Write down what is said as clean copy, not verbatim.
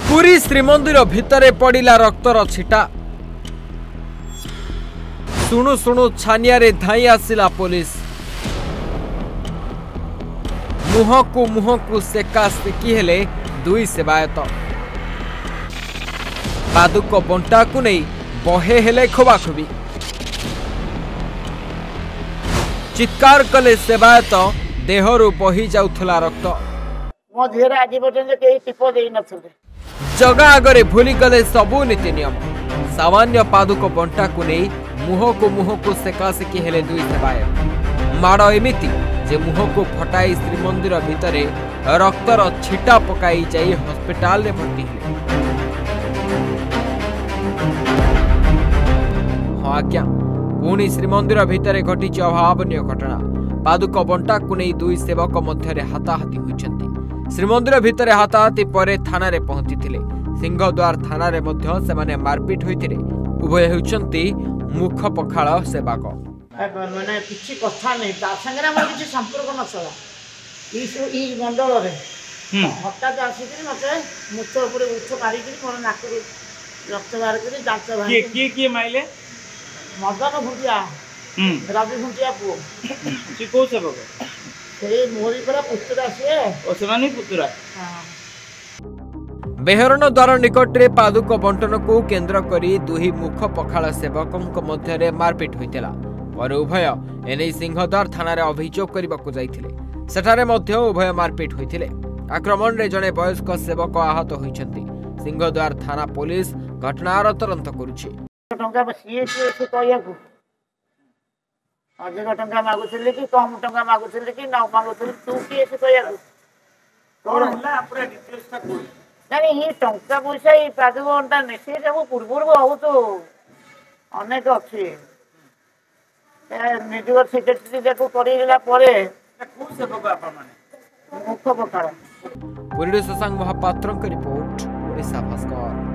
पुरी श्रीमंदिर भितरे पड़िला रक्तर छिटा शुणु शुणु छानिया रे धाई आसिला पुलिस मुह को सेका सेकी हेले दुई सेवायत पादुक बंटा को नहीं बहे हेले खोबाखोबी चित्कार कले सेवायत देहरु बही जाउथला रक्त मो झीर आज पर्यंत केही टिप देई नथले जगा आगरे भूली गले सबू नीति नियम सामान्य पादुक बंटा को नहीं मुह को सेका सेकी हेले दुई सेवायत माड़ एमिति जे मुह को फटाई श्रीमंदिर भितरे रक्तर छिटा पकाई जाई हॉस्पिटल रे भर्ती हेले। हाँ आज्ञा पुणी श्रीमंदिर भितरे घटी अभावनीय घटना पादुक बंटा को नहीं दुई सेवक मध्य हाथाहाती होइछन्ति। श्रीमंदिर भितरे हाथाहाती परे थाना रे पहुंचीथिले सिंहद्वार थाना रे मध्य सेमाने मारपीट होइथिले उभय होइछन्ति मुख पखाळ सेवक माने किछि कथा नै ता संगे हमर किछि संपर्क नसला ई मंडल रे हठात आसीकरी मते मुछ ऊपर उठ मारिकरी मोर नाक रक्त बाहर करी दांत बाहर के माइले मदन भुटिया रवि भुटिया पु से को सेवक से मोरी पर पुत्र आसे ओ सेमानी पुत्र हां बेहरण द्वार निकट रे पादुक बंटन को केंद्र करी दुही मुख पखाळ सेवकक मध्य मारपीट होइतिला पर उभय एने सिंहद्वार थाना रे अभियोग करबा को जाइथिले सेठारे मध्य उभय मारपीट होइथिले आक्रमण रे जने वयस्क सेवक आहत होइछन्ति सिंहद्वार थाना पुलिस घटनार तदंत करूछि टंका बसिए से कहया को अधिक टंका मागुथिले कि कम टंका मागुथिले कि न मागुथिले तू की से कहया को कोन होला पूरा डिटेल्स ता को नहीं ये टंका पैसा ये पादुक बंटा नै से सब पूर्व बहुत अनेक अछि निजुवर सेक्रेटरी देखो करिला परे को सेवक आपा माने मुख पखाळ पुरी शशांक महापात्र की रिपोर्ट ओडिशा भास्कर।